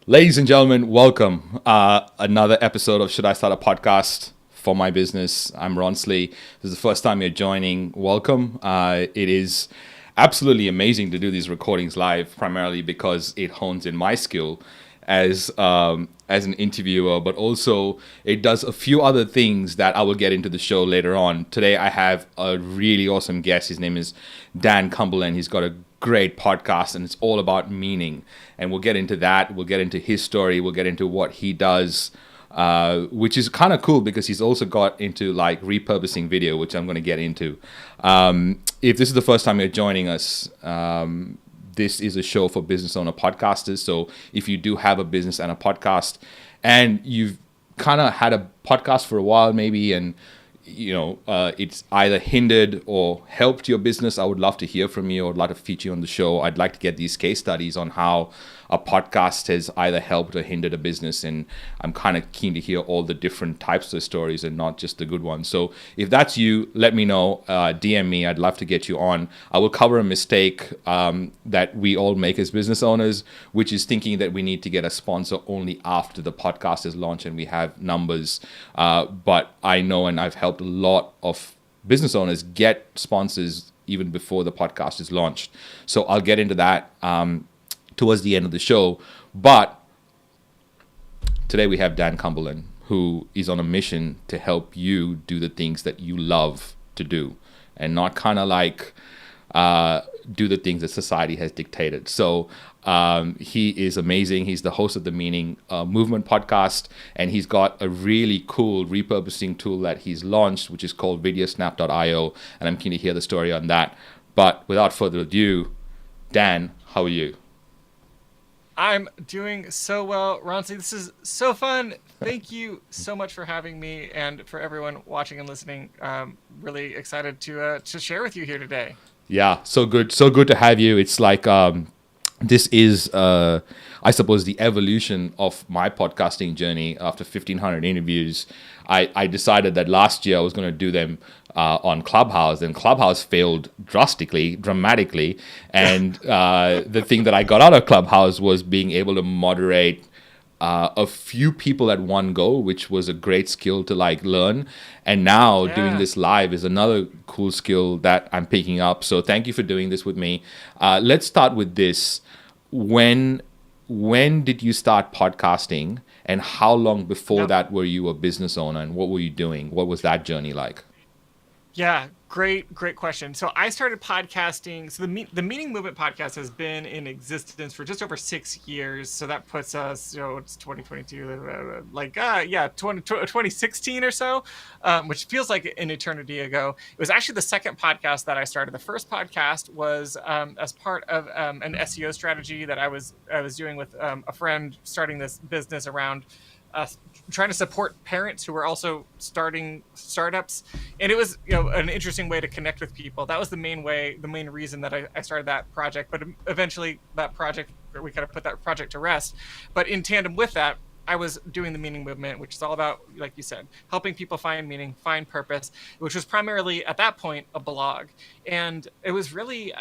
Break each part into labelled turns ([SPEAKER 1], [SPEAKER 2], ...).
[SPEAKER 1] Ladies and gentlemen, welcome. Another episode of Should I Start a Podcast for my business. I'm Ronsley. This is the first time you're joining. Welcome. It is absolutely amazing to do these recordings live, primarily because it hones in my skill as an interviewer, but also it does a few other things that I will get into the show later on. Today I have a really awesome guest. His name is Dan Cumberland. He's got a great podcast and it's all about meaning. And we'll get into that. We'll get into his story. We'll get into what he does, which is kind of cool because he's also got into like repurposing video, which I'm going to get into. If this is the first time you're joining us, this is a show for business owner podcasters. So if you do have a business and a podcast and you've kind of had a podcast for a while maybe, and it's either hindered or helped your business, I would love to hear from you. I would like to feature you on the show. I'd like to get these case studies on how a podcast has either helped or hindered a business. And I'm kind of keen to hear all the different types of stories and not just the good ones. So if that's you, let me know. DM me. I'd love to get you on. I will cover a mistake that we all make as business owners, which is thinking that we need to get a sponsor only after the podcast is launched and we have numbers. But I know, and I've helped a lot of business owners get sponsors even before the podcast is launched. So I'll get into that towards the end of the show. But today we have Dan Cumberland, who is on a mission to help you do the things that you love to do and not kind of like do the things that society has dictated. So he is amazing. He's the host of the Meaning Movement podcast, and he's got a really cool repurposing tool that he's launched, which is called VideoSnap.io, and I'm keen to hear the story on that. But without further ado, Dan, how are you?
[SPEAKER 2] I'm doing so well, Ronsley. This is so fun. Thank you so much for having me, and for everyone watching and listening. Really excited to share with you here today.
[SPEAKER 1] Yeah, so good to have you. It's like this is, I suppose, the evolution of my podcasting journey. After 1,500 interviews, I decided that last year I was going to do them on Clubhouse, and Clubhouse failed dramatically. And the thing that I got out of Clubhouse was being able to moderate a few people at one go, which was a great skill to like learn. And now doing this live is another cool skill that I'm picking up. So thank you for doing this with me. Let's start with this. When did you start podcasting, and how long before that were you a business owner, and what were you doing? What was that journey like?
[SPEAKER 2] Yeah, great question. So I started podcasting. So the Meaning Movement podcast has been in existence for just over 6 years. So that puts us, it's 2022, 2016 or so, which feels like an eternity ago. It was actually the second podcast that I started. The first podcast was as part of an SEO strategy that I was doing with a friend, starting this business around trying to support parents who were also starting startups. And it was an interesting way to connect with people. That was the main reason that I started that project. But eventually we kind of put that project to rest. But in tandem with that, I was doing the Meaning Movement, which is all about, like you said, helping people find meaning, find purpose, which was primarily at that point a blog. And it was really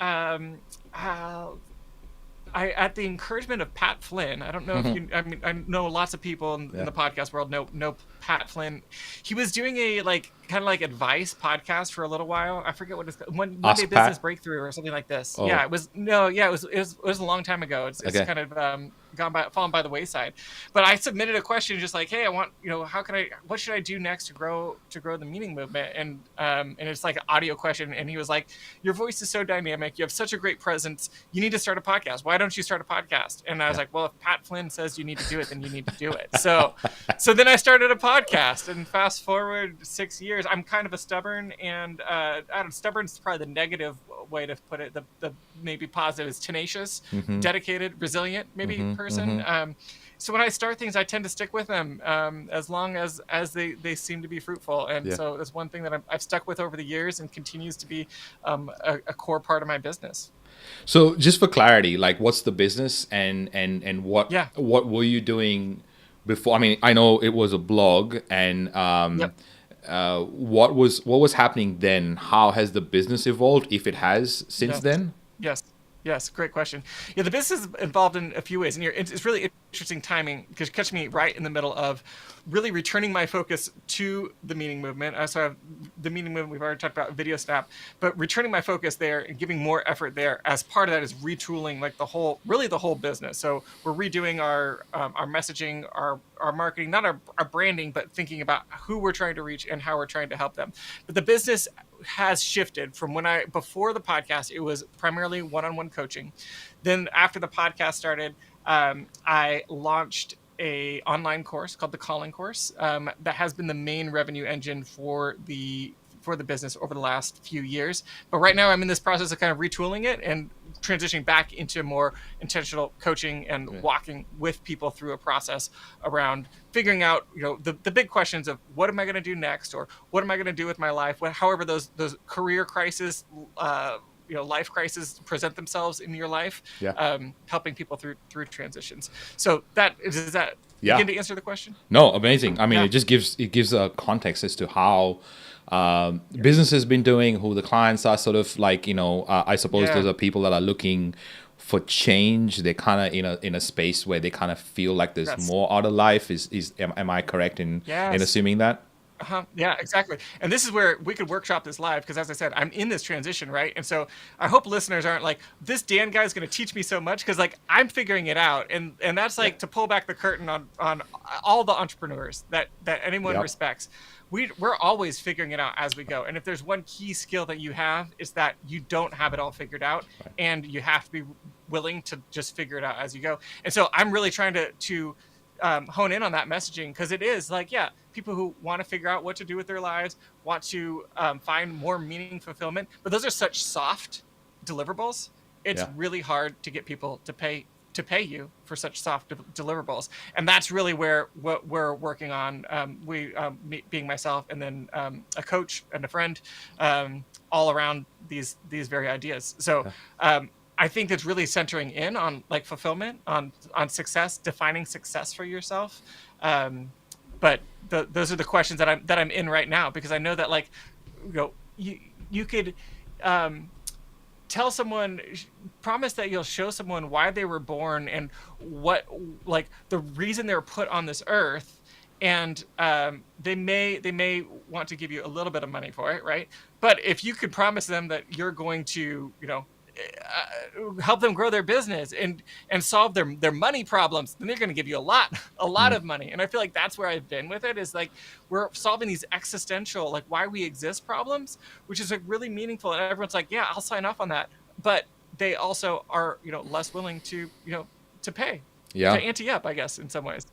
[SPEAKER 2] at the encouragement of Pat Flynn. I don't know if you. I mean, I know lots of people in the podcast world know Pat Flynn. He was doing a kind of like advice podcast for a little while. I forget what it's called. One Day Business Breakthrough or something like this. Oh. Yeah, it was a long time ago. It's kind of fallen by the wayside. But I submitted a question just like, hey, I want, what should I do next to grow the Meaning Movement? And it's like an audio question. And he was like, your voice is so dynamic. You have such a great presence. You need to start a podcast. Why don't you start a podcast? And I was like, well, if Pat Flynn says you need to do it, then you need to do it. So then I started a podcast, and fast forward 6 years, I'm kind of a stubborn, and stubborn is probably the negative way to put it. The maybe positive is tenacious, dedicated, resilient, maybe person. So when I start things, I tend to stick with them as long as they seem to be fruitful. And so that's one thing that I've stuck with over the years and continues to be a core part of my business.
[SPEAKER 1] So just for clarity, like what's the business and what were you doing before? I mean, I know it was a blog, and what was happening then? How has the business evolved, if it has, since then?
[SPEAKER 2] Yes. Yes, great question. Yeah, the business is involved in a few ways, and it's really interesting timing because you catch me right in the middle of really returning my focus to the meaning movement. So I have the meaning movement we've already talked about, VideoSnap, but returning my focus there and giving more effort there as part of that is retooling like the whole business. So we're redoing our messaging, our marketing, not our branding, but thinking about who we're trying to reach and how we're trying to help them. But the business has shifted from before the podcast, it was primarily one-on-one coaching. Then after the podcast started, I launched a online course called the Calling Course that has been the main revenue engine for the business over the last few years. But right now I'm in this process of kind of retooling it and transitioning back into more intentional coaching and walking with people through a process around figuring out, the big questions of what am I going to do next, or what am I going to do with my life? However, those career crises, life crises present themselves in your life, helping people through transitions. So does that begin to answer the question?
[SPEAKER 1] No, amazing. I mean, it gives a context as to how business has been doing, who the clients are, sort of like, I suppose those are people that are looking for change. They're kind of in a space where they kind of feel like there's more out of life. Am I correct in assuming that?
[SPEAKER 2] Yeah, exactly. And this is where we could workshop this live, because as I said, I'm in this transition, right? And so I hope listeners aren't like, this Dan guy is going to teach me so much, because like I'm figuring it out. And that's like to pull back the curtain on all the entrepreneurs that anyone respects. We're always figuring it out as we go. And if there's one key skill that you have, is that you don't have it all figured out, and you have to be willing to just figure it out as you go. And so I'm really trying to hone in on that messaging, because it is like, people who want to figure out what to do with their lives, want to find more meaning, fulfillment, but those are such soft deliverables. It's really hard to get people to pay you for such soft deliverables, and that's really what we're working on. Me being myself, and then a coach and a friend, all around these very ideas. So. I think it's really centering in on like fulfillment, on success, defining success for yourself. But those are the questions that I'm in right now, because I know that like, you could tell someone, promise that you'll show someone why they were born and what, like, the reason they were put on this earth, and they may want to give you a little bit of money for it, right? But if you could promise them that you're going to, help them grow their business and solve their money problems, then they're going to give you a lot of money. And I feel like that's where I've been with it, is like we're solving these existential, like why we exist problems, which is like really meaningful. And everyone's like, yeah, I'll sign off on that. But they also are, less willing to, to pay, to ante up, I guess, in some ways.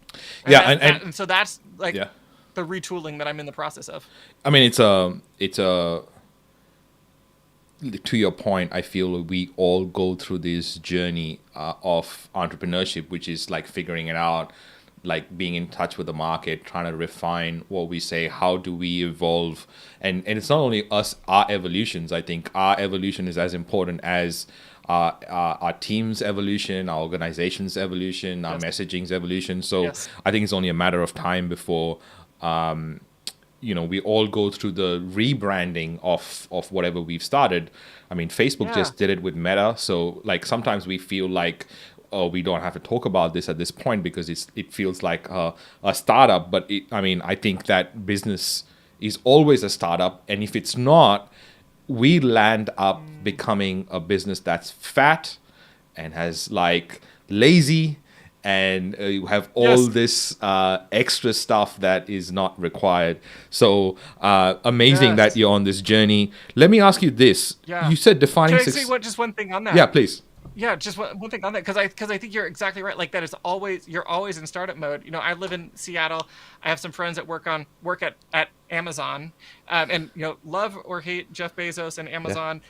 [SPEAKER 2] And so that's like the retooling that I'm in the process of.
[SPEAKER 1] I mean, it's a to your point, I feel we all go through this journey of entrepreneurship, which is like figuring it out, like being in touch with the market, trying to refine what we say, how do we evolve. And it's not only us, our evolutions. I think our evolution is as important as our team's evolution, our organization's evolution, our messaging's evolution. So I think it's only a matter of time before we all go through the rebranding of whatever we've started. I mean, Facebook just did it with Meta. So like sometimes we feel like, oh, we don't have to talk about this at this point because it feels like a startup. But I think that business is always a startup. And if it's not, we land up becoming a business that's fat and has like lazy, and you have all this extra stuff that is not required. So amazing that you're on this journey. Let me ask you this. You said defining success.
[SPEAKER 2] Can I say just one thing on that?
[SPEAKER 1] Yeah, please.
[SPEAKER 2] Yeah, just one thing on that, because I think you're exactly right. Like that is you're always in startup mode. I live in Seattle. I have some friends that work at Amazon, and love or hate Jeff Bezos and Amazon.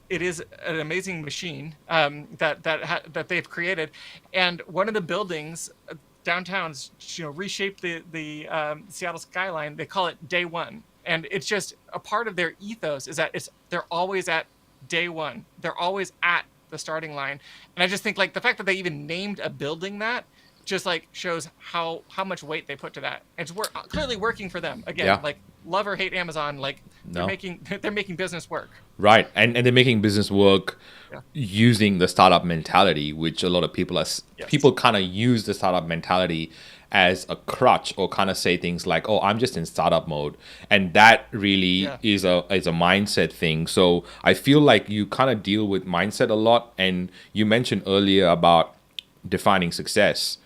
[SPEAKER 2] It is an amazing machine that they've created, and one of the buildings downtown's reshaped the Seattle skyline. They call it Day One, and it's just a part of their ethos is that they're always at day one. They're always at the starting line, and I just think like the fact that they even named a building that just like shows how much weight they put to that. It's clearly working for them again. Like love or hate Amazon, like
[SPEAKER 1] No.
[SPEAKER 2] they're making business work.
[SPEAKER 1] Right. And they're making business work
[SPEAKER 2] Yeah.
[SPEAKER 1] using the startup mentality, which a lot of people people kind of use the startup mentality as a crutch, or kind of say things like, oh, I'm just in startup mode. And that really is a mindset thing. So I feel like you kind of deal with mindset a lot. And you mentioned earlier about defining success.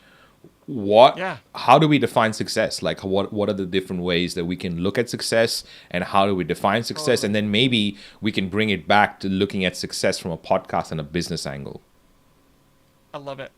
[SPEAKER 1] How do we define success? Like what are the different ways that we can look at success, and how do we define success? And then maybe we can bring it back to looking at success from a podcast and a business angle.
[SPEAKER 2] I love it.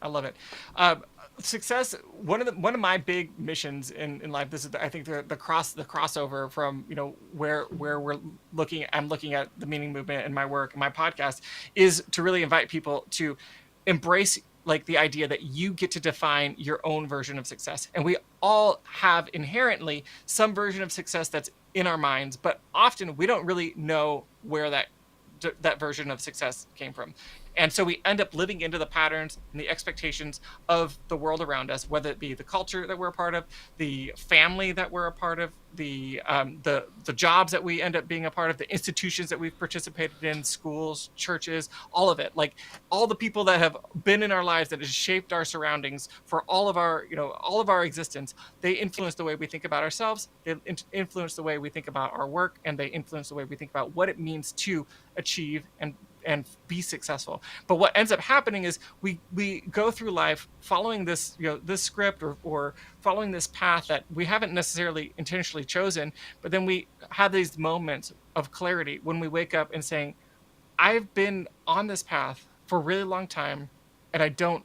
[SPEAKER 2] Success, one of my big missions in life, this is I think the crossover from, you know, where I'm looking at the meaning movement in my work and my podcast, is to really invite people to embrace like the idea that you get to define your own version of success. And we all have inherently some version of success that's in our minds, but often we don't really know where that version of success came from. And so we end up living into the patterns and the expectations of the world around us, whether it be the culture that we're a part of, the family that we're a part of, the jobs that we end up being a part of, the institutions that we've participated in, schools, churches, all of it. Like all the people that have been in our lives, that has shaped our surroundings for all of our existence. They influence the way we think about ourselves. They influence the way we think about our work, and they influence the way we think about what it means to achieve and be successful. But what ends up happening is we go through life following this, you know, this script or following this path that we haven't necessarily intentionally chosen, but then we have these moments of clarity when we wake up and saying, I've been on this path for a really long time, and I don't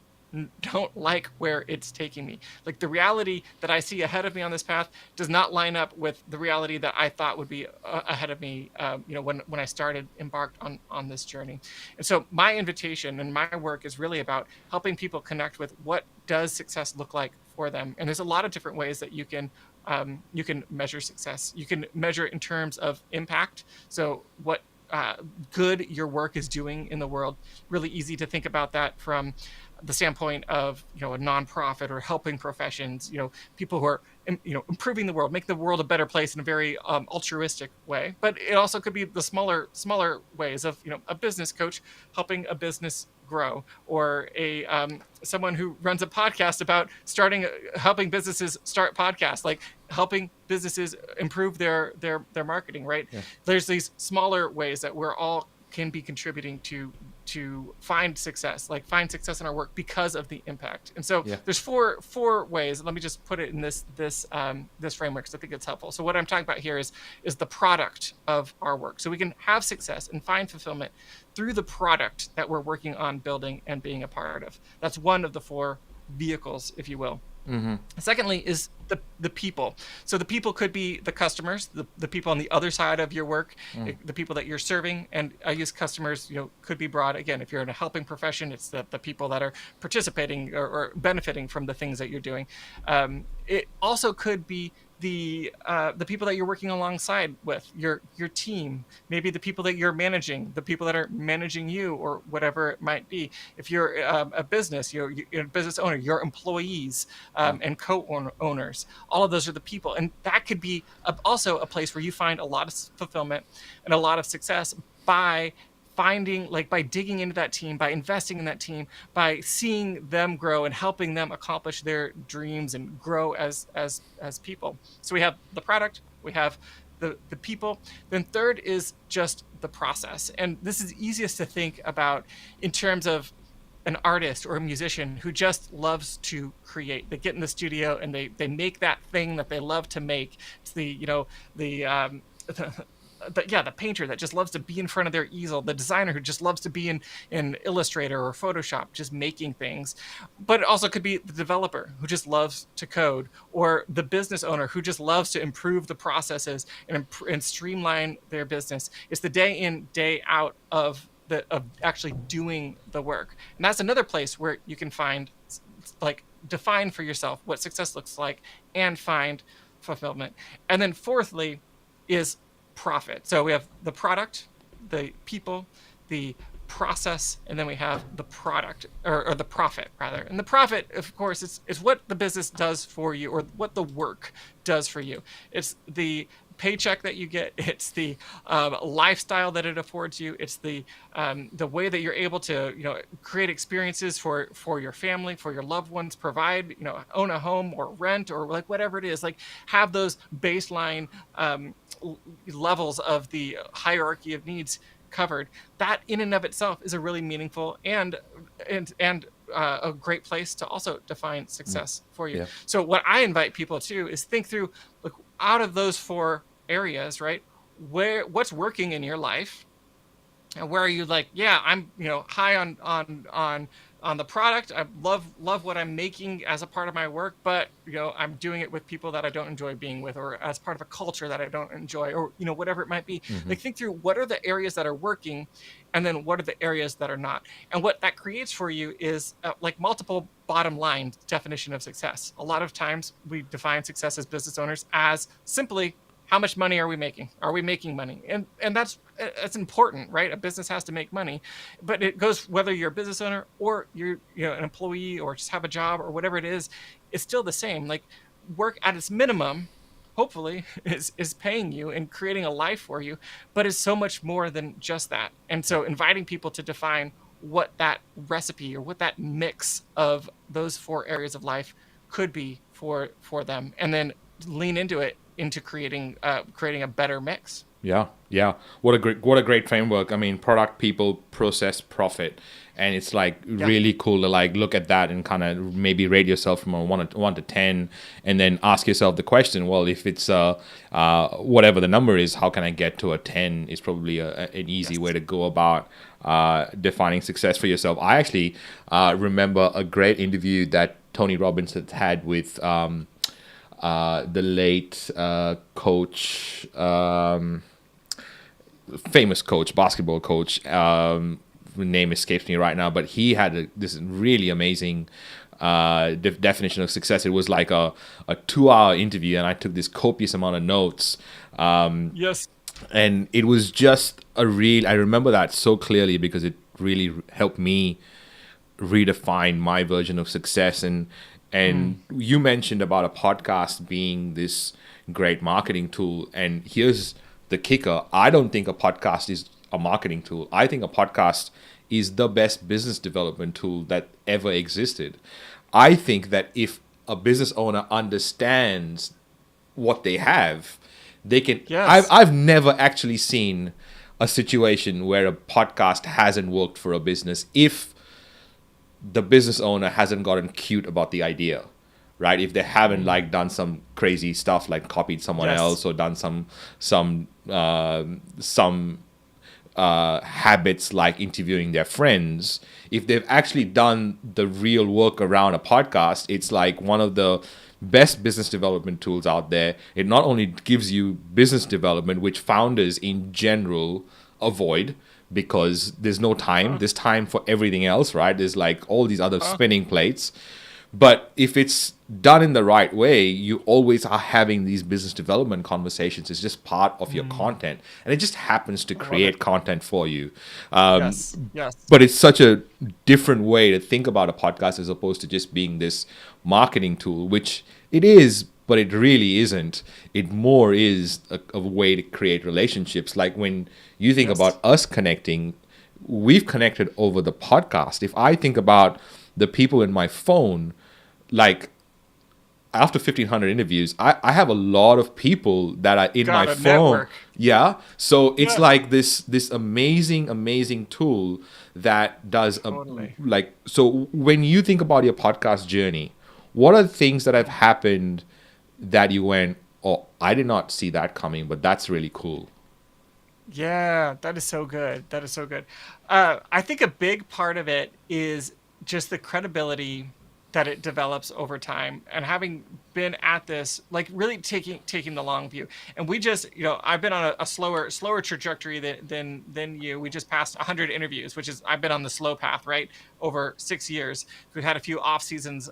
[SPEAKER 2] like where it's taking me. Like the reality that I see ahead of me on this path does not line up with the reality that I thought would be ahead of me, you know, when I started embarked on this journey. And so my invitation and my work is really about helping people connect with what does success look like for them. And there's a lot of different ways that you can measure success. You can measure it in terms of impact. So what good your work is doing in the world. Really easy to think about that from the standpoint of, you know, a nonprofit or helping professions, you know, people who are, you know, improving the world, making the world a better place in a very altruistic way. But it also could be the smaller ways of, you know, a business coach helping a business grow, or a someone who runs a podcast about helping businesses start podcasts, like helping businesses improve their marketing, right? Yeah. There's these smaller ways that we're all can be contributing to find success in our work because of the impact. And so there's four ways. Let me just put it in this framework, because I think it's helpful. So what I'm talking about here is the product of our work. So we can have success and find fulfillment through the product that we're working on building and being a part of. That's one of the four vehicles, if you will. Mm-hmm. Secondly is the people. So the people could be the customers, the people on the other side of your work, the people that you're serving. And I use customers, you know, could be broad. Again, if you're in a helping profession, it's the people that are participating or benefiting from the things that you're doing. It also could be the people that you're working alongside with, your team, maybe the people that you're managing, the people that are managing you, or whatever it might be. If you're a business, you're a business owner, your employees and co-owners, all of those are the people. And that could be also a place where you find a lot of fulfillment and a lot of success by digging into that team, by investing in that team, by seeing them grow and helping them accomplish their dreams and grow as people. So we have the product, we have the people. Then third is just the process. And this is easiest to think about in terms of an artist or a musician who just loves to create. They get in the studio and they make that thing that they love to make. It's the painter that just loves to be in front of their easel, the designer who just loves to be in Illustrator or Photoshop, just making things. But it also could be the developer who just loves to code, or the business owner who just loves to improve the processes and streamline their business. It's the day in, day out of actually doing the work. And that's another place where you can find, like, define for yourself what success looks like and find fulfillment. And then fourthly is profit. So we have the product, the people, the process, and then we have the product, or the profit rather. And the profit, of course, is what the business does for you, or what the work does for you. It's the paycheck that you get. It's the lifestyle that it affords you. It's the way that you're able to, create experiences for your family, for your loved ones, provide, own a home or rent or like whatever it is, like have those baseline levels of the hierarchy of needs covered. That in and of itself is a really meaningful and a great place to also define success for you.
[SPEAKER 1] Yeah.
[SPEAKER 2] So what I invite people to is think through, look, out of those 4 areas, right? What's working in your life, and where are you like, yeah, I'm, high on the product. I love what I'm making as a part of my work, but I'm doing it with people that I don't enjoy being with, or as part of a culture that I don't enjoy, or whatever it might be. Like think through what are the areas that are working, and then what are the areas that are not. And what that creates for you is like multiple bottom line definition of success. A lot of times we define success as business owners as simply, how much money are we making? Are we making money? And that's important, right? A business has to make money, but it goes whether you're a business owner or you're an employee or just have a job or whatever it is, it's still the same. Like work at its minimum, hopefully, is paying you and creating a life for you, but it's so much more than just that. And so inviting people to define what that recipe or what that mix of those 4 areas of life could be for them, and then lean into it, into creating a better mix.
[SPEAKER 1] Yeah. What a great framework. I mean, product, people, process, profit, and it's like really cool to like look at that and kind of maybe rate yourself from a 1 to 10, and then ask yourself the question: well, if it's whatever the number is, how can I get to a 10? Is probably an easy way to go about defining success for yourself. I actually remember a great interview that Tony Robbins had with the late coach, famous coach, basketball coach. Name escapes me right now, but he had this really amazing definition of success. It was like a 2-hour interview, and I took this copious amount of notes.
[SPEAKER 2] Yes.
[SPEAKER 1] And it was just I remember that so clearly because it really helped me redefine my version of success. And you mentioned about a podcast being this great marketing tool. And here's the kicker. I don't think a podcast is a marketing tool. I think a podcast is the best business development tool that ever existed. I think that if a business owner understands what they have, they can...
[SPEAKER 2] Yes.
[SPEAKER 1] I've never actually seen a situation where a podcast hasn't worked for a business if the business owner hasn't gotten cute about the idea, right? If they haven't like done some crazy stuff, like copied someone else or done some habits like interviewing their friends. If they've actually done the real work around a podcast, it's like one of the best business development tools out there. It not only gives you business development, which founders in general avoid, because there's no time. There's time for everything else, right? There's like all these other spinning plates. But if it's done in the right way, you always are having these business development conversations. It's just part of your content. And it just happens to create content for you.
[SPEAKER 2] Yes.
[SPEAKER 1] But it's such a different way to think about a podcast as opposed to just being this marketing tool, which it is, but it really isn't. It more is a way to create relationships. Like when you think about us connecting, we've connected over the podcast. If I think about the people in my phone, like after 1,500 interviews, I have a lot of people that are in my phone.
[SPEAKER 2] Network.
[SPEAKER 1] Yeah. So it's like this amazing tool that does like, so when you think about your podcast journey, what are the things that have happened that you went, oh, I did not see that coming, but that's really cool?
[SPEAKER 2] Yeah, that is so good. I think a big part of it is just the credibility that it develops over time, and having been at this, like really taking the long view. And we just, I've been on a slower trajectory than you. We just passed 100 interviews, which is, I've been on the slow path, right? Over 6 years. We've had a few off seasons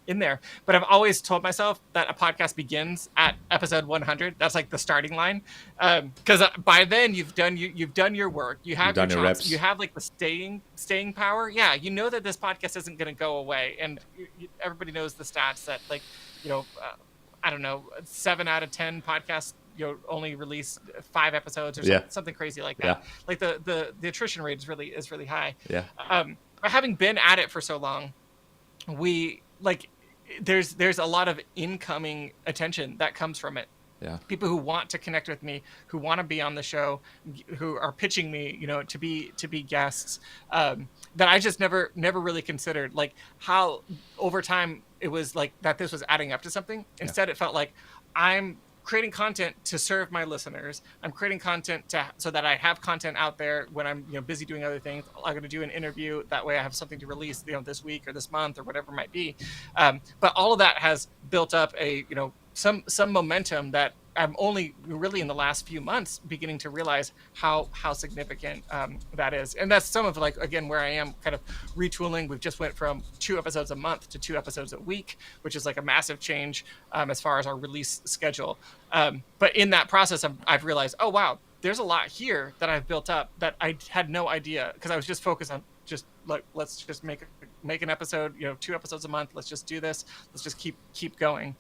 [SPEAKER 2] in there, but I've always told myself that a podcast begins at episode 100. That's like the starting line. Because by then you've done your work. You have your reps. You have like the staying power. Yeah. You know that this podcast isn't going to go away. And everybody knows the stats that, like, I don't know, 7 out of 10 podcasts only release 5 episodes or something crazy like that. Like the attrition rate is really high. But having been at it for so long, we like there's a lot of incoming attention that comes from it. People who want to connect with me, who want to be on the show, who are pitching me, to be guests, that I just never really considered, like how over time it was like that this was adding up to something. Instead, it felt like I'm creating content to serve my listeners. I'm creating content so that I have content out there when I'm busy doing other things. I'm going to do an interview, that way I have something to release this week or this month or whatever it might be. But all of that has built up a some momentum that I'm only really in the last few months beginning to realize how significant that is. And that's some of again where I am kind of retooling. We've just went from 2 episodes a month to 2 episodes a week, which is like a massive change as far as our release schedule. But in that process, I've realized, oh wow, there's a lot here that I've built up that I had no idea, because I was just focused on just like, let's just make an episode, 2 episodes a month. Let's just do this. Let's just keep going.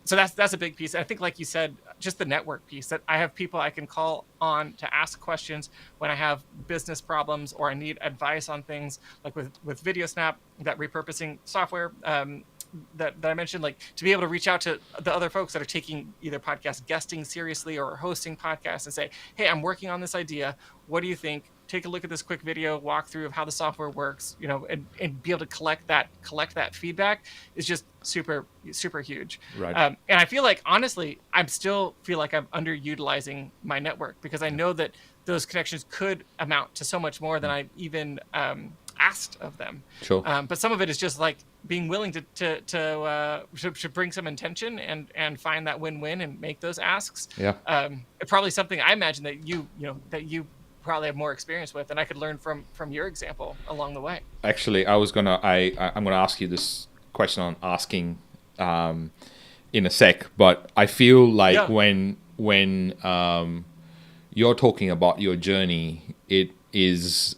[SPEAKER 2] So that's a big piece. I think, like you said, just the network piece, that I have people I can call on to ask questions when I have business problems or I need advice on things, like with VideoSnap, that repurposing software that I mentioned, like to be able to reach out to the other folks that are taking either podcast guesting seriously or hosting podcasts and say, hey, I'm working on this idea. What do you think? Take a look at this quick video walkthrough of how the software works, and be able to collect that feedback is just super huge.
[SPEAKER 1] Right.
[SPEAKER 2] And I feel like, honestly, I still feel like I'm underutilizing my network, because I know that those connections could amount to so much more than I even asked of them.
[SPEAKER 1] Sure.
[SPEAKER 2] But some of it is just like being willing to bring some intention and find that win-win and make those asks.
[SPEAKER 1] Yeah.
[SPEAKER 2] Probably something I imagine that you probably have more experience with, and I could learn from your example along the way. Actually,
[SPEAKER 1] I'm gonna ask you this question on asking in a sec, but I feel like when you're talking about your journey, it is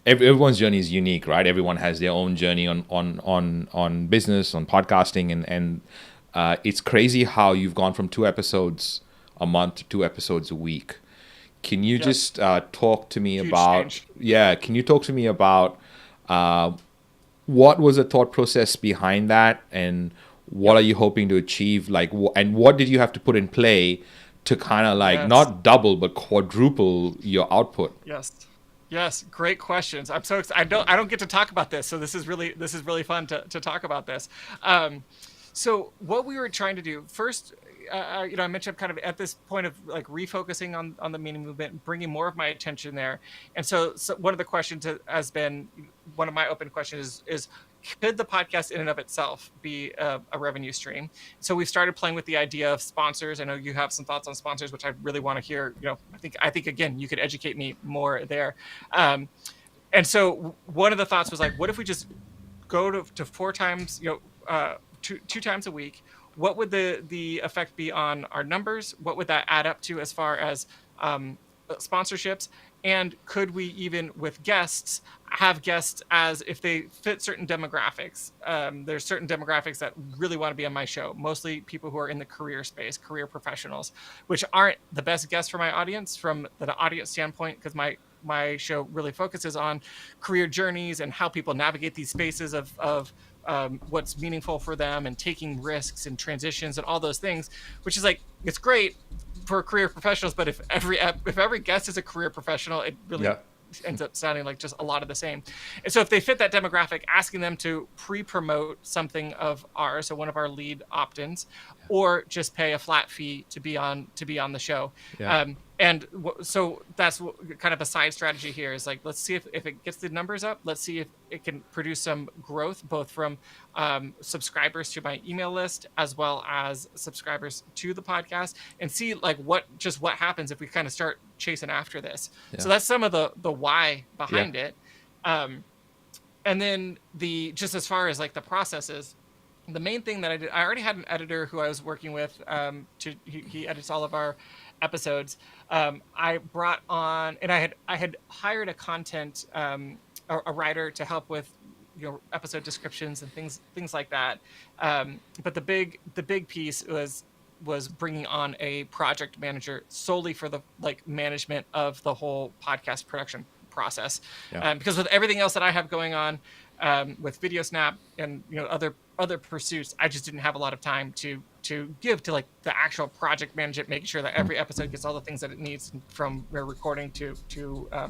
[SPEAKER 1] everyone's journey is unique, right? Everyone has their own journey on business, on podcasting, and it's crazy how you've gone from 2 episodes a month to 2 episodes a week. Can you just talk to me about Can you talk to me about what was the thought process behind that, and what are you hoping to achieve? And what did you have to put in play to kind of not double but quadruple your output?
[SPEAKER 2] Yes, great questions. I'm so excited. I don't get to talk about this, so this is really fun to talk about this. So what we were trying to do first, I mentioned I'm kind of at this point of like refocusing on the meaning movement, bringing more of my attention there. And so one of the questions has been, one of my open questions is could the podcast in and of itself be a revenue stream? So we've started playing with the idea of sponsors. I know you have some thoughts on sponsors, which I really want to hear. I think again, you could educate me more there. And so one of the thoughts was like, what if we just go to 4 times, 2 times a week? What would the effect be on our numbers? What would that add up to as far as sponsorships? And could we, even with guests, have guests as if they fit certain demographics? There's certain demographics that really want to be on my show, mostly people who are in the career space, career professionals, which aren't the best guests for my audience from the audience standpoint, because my show really focuses on career journeys and how people navigate these spaces of what's meaningful for them and taking risks and transitions and all those things, which is like, it's great for career professionals, but if every guest is a career professional, it really ends up sounding like just a lot of the same. And so if they fit that demographic, asking them to pre-promote something of ours, so one of our lead opt-ins, or just pay a flat fee to be on the show. And so that's kind of a side strategy here is like, let's see if it gets the numbers up. Let's see if it can produce some growth, both from subscribers to my email list as well as subscribers to the podcast, and see like what happens if we kind of start chasing after this. So that's some of the why behind it. And then just as far as like the processes, the main thing that I already had an editor who I was working with. He edits all of our episodes. I brought on, and I had hired a content a writer to help with episode descriptions and things like that. But the big piece was was bringing on a project manager solely for the like management of the whole podcast production process. Because with everything else that I have going on, with VideoSnap and other pursuits, I just didn't have a lot of time to give to like the actual project management, making sure that every episode gets all the things that it needs from recording to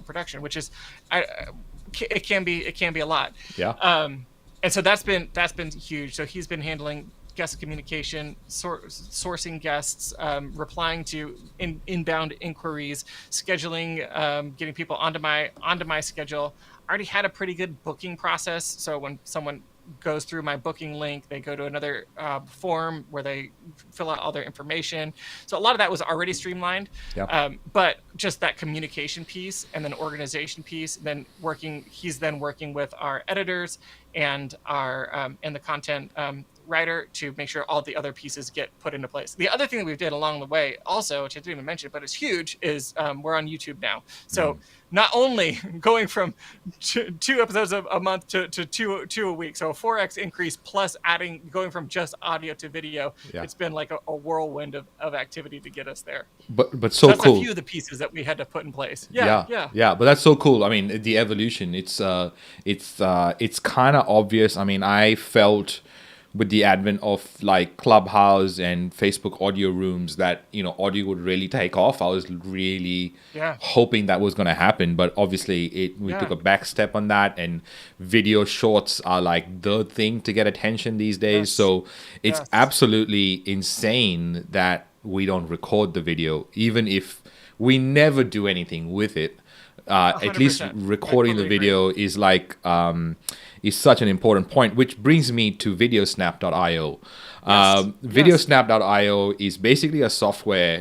[SPEAKER 2] production, which is it can be a lot. And so that's been huge. So he's been handling guest communication, sourcing guests, replying to inbound inquiries, scheduling, getting people onto my schedule. I already had a pretty good booking process. So when someone goes through my booking link, they go to another form where they fill out all their information. So a lot of that was already streamlined. But just that communication piece and then organization piece, he's then working with our editors and our and the content writer to make sure all the other pieces get put into place. The other thing that we did along the way also, which I didn't even mention, but it's huge, is we're on YouTube now. So not only going from two episodes a month to two a week, so a 4x increase plus going from just audio to video. It's been like a whirlwind of activity to get us there.
[SPEAKER 1] But so
[SPEAKER 2] that's
[SPEAKER 1] cool.
[SPEAKER 2] A few of the pieces that we had to put in place.
[SPEAKER 1] But that's so cool. I mean, the evolution, it's kind of obvious. I mean, I felt with the advent of like Clubhouse and Facebook audio rooms that audio would really take off. I was really hoping that was going to happen, but obviously we took a back step on that, and video shorts are like the thing to get attention these days. So it's absolutely insane that we don't record the video, even if we never do anything with it. At least recording the video is like is such an important point, which brings me to VideoSnap.io. VideoSnap.io is basically a software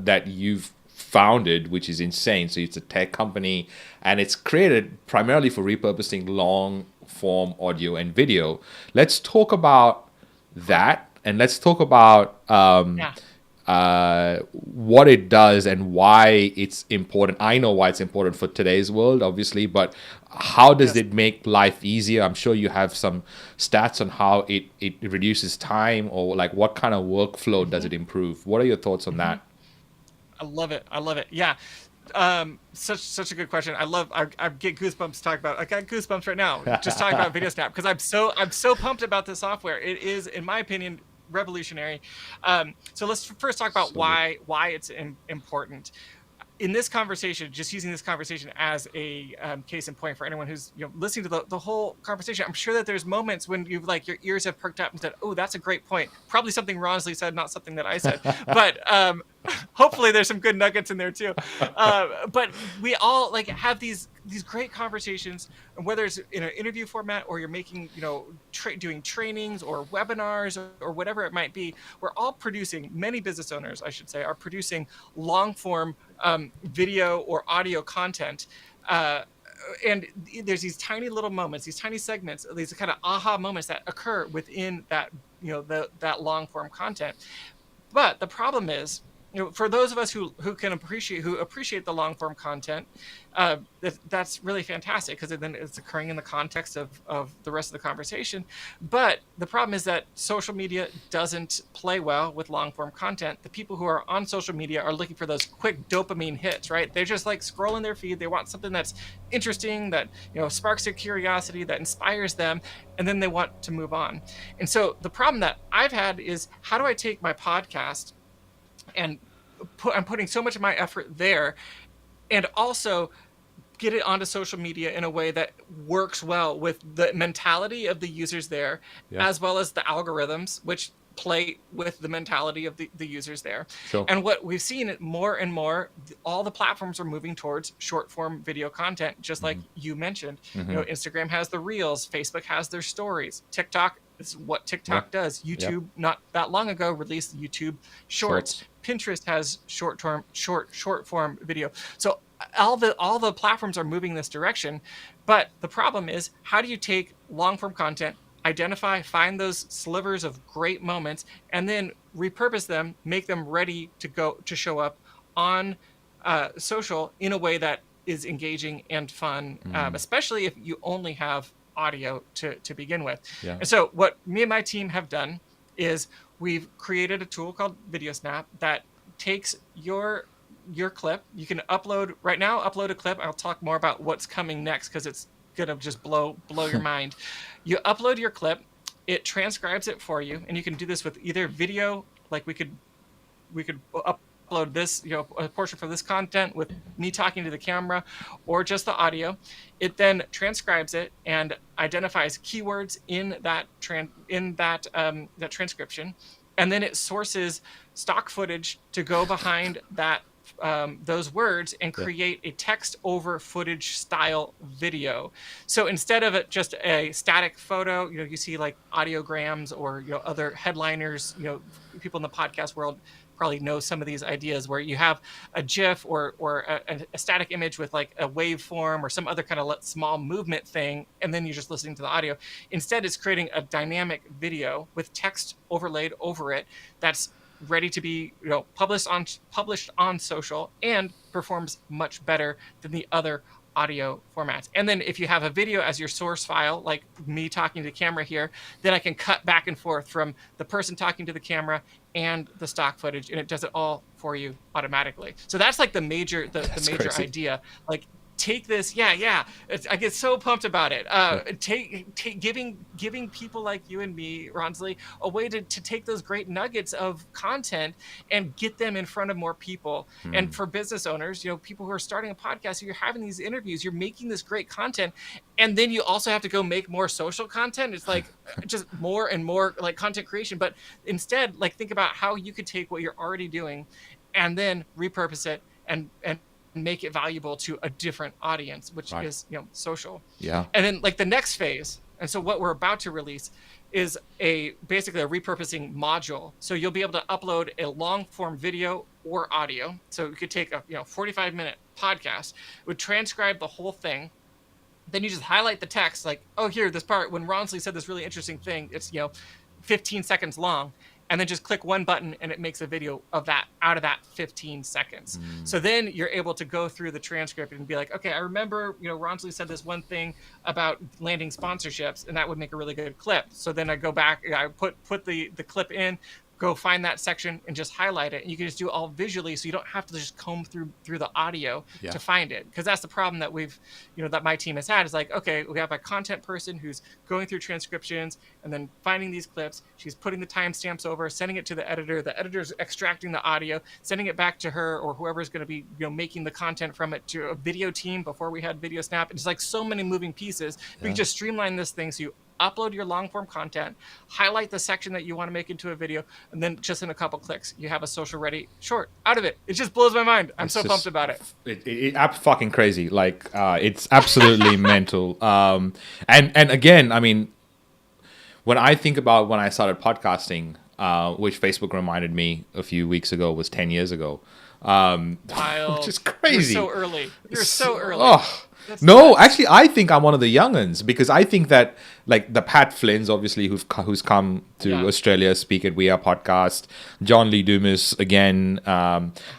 [SPEAKER 1] that you've founded, which is insane. So it's a tech company, and it's created primarily for repurposing long form audio and video. Let's talk about that, and let's talk about what it does and why it's important. I know why it's important for today's world, obviously, but how does it make life easier? I'm sure you have some stats on how it reduces time, or like what kind of workflow does it improve? What are your thoughts on that?
[SPEAKER 2] I love it. Yeah. Such a good question. I get goosebumps talking about. I got goosebumps right now just talking about VideoSnap, because I'm so pumped about this software. It is, in my opinion, revolutionary. So let's first talk about why it's important. In this conversation, just using this conversation as a case in point for anyone who's listening to the whole conversation, I'm sure that there's moments when you've like your ears have perked up and said, "Oh, that's a great point." Probably something Ronsley said, not something that I said, but hopefully there's some good nuggets in there too. But we all like have these great conversations, and whether it's in an interview format or you're making doing trainings or webinars or whatever it might be, we're all producing, many business owners I should say, are producing long form video or audio content, and there's these tiny little moments, these tiny segments, these kind of aha moments that occur within that that long form content. But the problem is, for those of us who appreciate the long form content, that's really fantastic, because then it's occurring in the context of the rest of the conversation. But the problem is that social media doesn't play well with long form content. The people who are on social media are looking for those quick dopamine hits, right? They're just like scrolling their feed. They want something that's interesting, that sparks their curiosity, that inspires them, and then they want to move on. And so the problem that I've had is, how do I take my podcast and I'm putting so much of my effort there, and also get it onto social media in a way that works well with the mentality of the users there, as well as the algorithms, which play with the mentality of the users there. And what we've seen more and more, all the platforms are moving towards short form video content, just like you mentioned. Instagram has the Reels, Facebook has their stories, TikTok is what TikTok does. YouTube not that long ago released YouTube Shorts. Pinterest has short form video. So all the platforms are moving this direction. But the problem is, how do you take long form content, find those slivers of great moments, and then repurpose them, make them ready to show up on social in a way that is engaging and fun, especially if you only have audio to begin with. And so what me and my team have done is we've created a tool called VideoSnap that takes your clip. You can upload a clip. I'll talk more about what's coming next because it's gonna just blow your mind. You upload your clip, it transcribes it for you, and you can do this with either video, like we could upload this, a portion from this content with me talking to the camera, or just the audio. It then transcribes it and identifies keywords in that transcription, and then it sources stock footage to go behind that those words and create a text over footage style video. So instead of it just a static photo, you see like audiograms or other headliners, people in the podcast world probably know some of these ideas where you have a GIF or a static image with like a waveform or some other kind of small movement thing, and then you're just listening to the audio. Instead, it's creating a dynamic video with text overlaid over it that's ready to be published on social and performs much better than the other audio formats. And then if you have a video as your source file, like me talking to the camera here, then I can cut back and forth from the person talking to the camera and the stock footage, and it does it all for you automatically. So that's like the major
[SPEAKER 1] crazy
[SPEAKER 2] idea. Like, take this, I get so pumped about it. Giving people like you and me, Ronsley, a way to take those great nuggets of content and get them in front of more people. And for business owners, people who are starting a podcast, you're having these interviews, you're making this great content, and then you also have to go make more social content. It's like just more and more like content creation. But instead, like, think about how you could take what you're already doing and then repurpose it and make it valuable to a different audience, which is social.
[SPEAKER 1] Yeah.
[SPEAKER 2] And then like the next phase, and so what we're about to release is basically a repurposing module. So you'll be able to upload a long form video or audio. So you could take a 45-minute podcast, would transcribe the whole thing. Then you just highlight the text, like, oh, here, this part when Ronsley said this really interesting thing, it's 15 seconds long. And then just click one button and it makes a video of that out of that 15 seconds. So then you're able to go through the transcript and be like, okay, I remember, Ronsley said this one thing about landing sponsorships, and that would make a really good clip. So then I go back, I put the clip in, go find that section and just highlight it. And you can just do it all visually, so you don't have to just comb through the audio to find it. Because that's the problem that that my team has had, is like, okay, we have a content person who's going through transcriptions and then finding these clips. She's putting the timestamps over, sending it to the editor. The editor's extracting the audio, sending it back to her or whoever's going to be making the content from it, to a video team before we had VideoSnap. It's like so many moving pieces. We can just streamline this thing so you upload your long form content, highlight the section that you want to make into a video, and then just in a couple clicks, you have a social ready short out of it. It just blows my mind. I'm so pumped about it.
[SPEAKER 1] It's fucking crazy. Like, it's absolutely mental. And again, I mean, when I think about when I started podcasting, which Facebook reminded me a few weeks ago was 10 years ago.
[SPEAKER 2] Wild.
[SPEAKER 1] Which is crazy.
[SPEAKER 2] You're so early. You're so early.
[SPEAKER 1] Oh. No, actually, I think I'm one of the young'uns, because I think that, like, the Pat Flynn's, obviously, who's come to Australia, speak at We Are Podcast, John Lee Dumas again,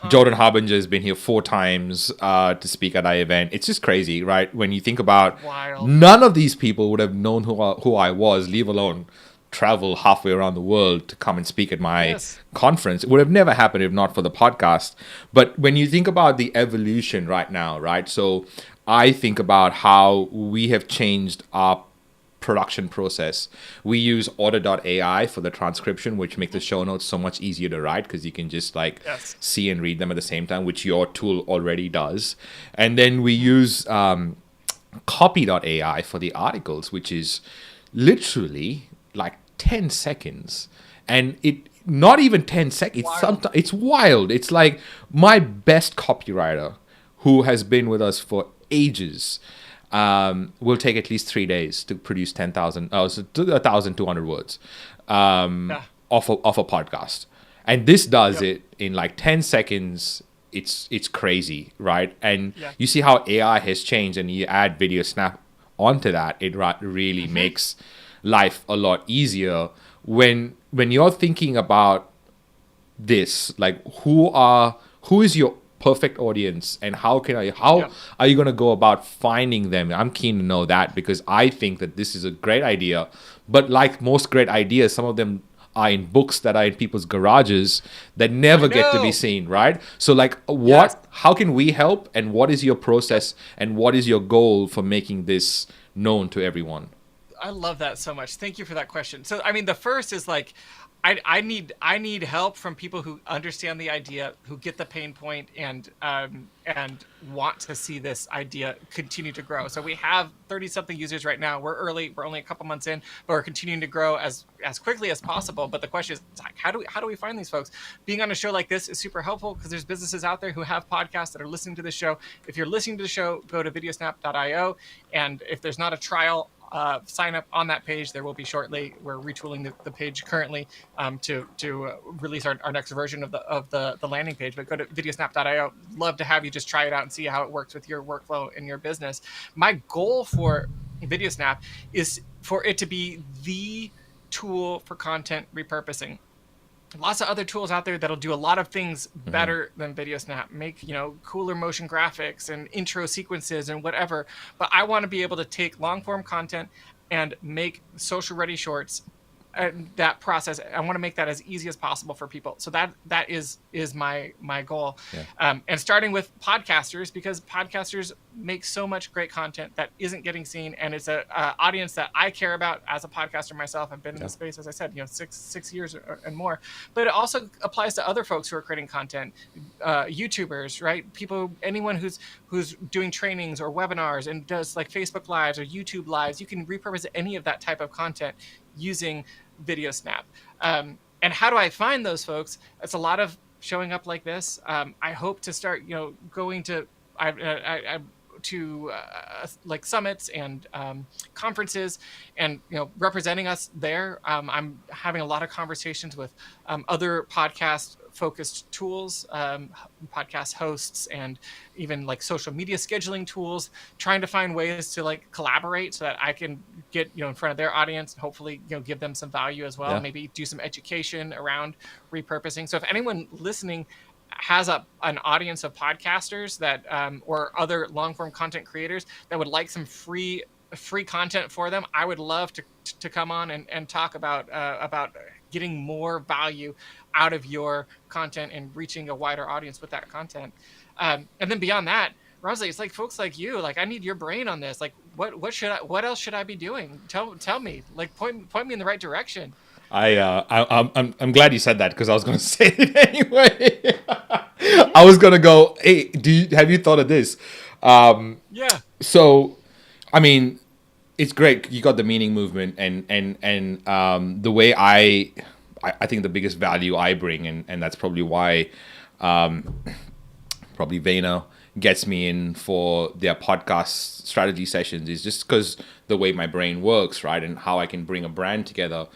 [SPEAKER 1] Jordan Harbinger has been here 4 times to speak at our event. It's just crazy, right? When you think about, none of these people would have known who I was, leave alone travel halfway around the world to come and speak at my conference. It would have never happened if not for the podcast. But when you think about the evolution right now, right? So I think about how we have changed our production process. We use Order.ai for the transcription, which makes the show notes so much easier to write, because you can just see and read them at the same time, which your tool already does. And then we use Copy.ai for the articles, which is literally like 10 seconds. And it not even 10 seconds. It's wild. It's like my best copywriter, who has been with us for ages, will take at least 3 days to produce 1,200 words off a podcast. And this does it in like 10 seconds. It's crazy, right? And you see how AI has changed, and you add VideoSnap onto that, it really makes life a lot easier. When you're thinking about this, like, who is your perfect audience, and how are you going to go about finding them? I'm keen to know that, because I think that this is a great idea, but like most great ideas, some of them are in books that are in people's garages that never get to be seen, right? So like how can we help, and what is your process, and what is your goal for making this known to everyone?
[SPEAKER 2] I love that so much. Thank you for that question. So, I mean, the first is like, I need help from people who understand the idea, who get the pain point, and want to see this idea continue to grow. So we have 30-something users right now. We're early. We're only a couple months in, but we're continuing to grow as quickly as possible. But the question is, how do we find these folks? Being on a show like this is super helpful because there's businesses out there who have podcasts that are listening to the show. If you're listening to the show, go to videosnap.io, and if there's not a trial, sign up on that page. There will be shortly. We're retooling the page currently to release our next version of the landing page. But go to videosnap.io. Love to have you just try it out and see how it works with your workflow in your business. My goal for VideoSnap is for it to be the tool for content repurposing. Lots of other tools out there that'll do a lot of things better than VideoSnap. Make, cooler motion graphics and intro sequences and whatever. But I want to be able to take long form content and make social ready shorts. That process, I want to make that as easy as possible for people. So that is my goal. Yeah. And starting with podcasters, because podcasters make so much great content that isn't getting seen, and it's a audience that I care about as a podcaster myself. I've been in the space, as I said, 6 years and more. But it also applies to other folks who are creating content, YouTubers, right? Anyone who's doing trainings or webinars and does like Facebook Lives or YouTube Lives. You can repurpose any of that type of content using VideoSnap. And how do I find those folks? It's a lot of showing up like this. I hope to start, going to like summits and conferences, and representing us there. I'm having a lot of conversations with other podcast focused tools, podcast hosts, and even like social media scheduling tools, trying to find ways to like collaborate so that I can get in front of their audience and hopefully give them some value as well. Yeah. Maybe do some education around repurposing. So if anyone listening has an audience of podcasters that or other long form content creators that would like some free content for them, I would love to come on and talk about getting more value out of your content and reaching a wider audience with that content. And then beyond that, Rosalie, it's like folks like you, like I need your brain on this. Like what else should I be doing? Tell me, like point me in the right direction.
[SPEAKER 1] I'm glad you said that, because I was going to say it anyway. I was going to go, hey, have you thought of this?
[SPEAKER 2] Yeah.
[SPEAKER 1] So, I mean, it's great. You got the meaning movement, and the way I think the biggest value I bring, and that's probably why probably Vayner gets me in for their podcast strategy sessions, is just because the way my brain works, right, and how I can bring a brand together.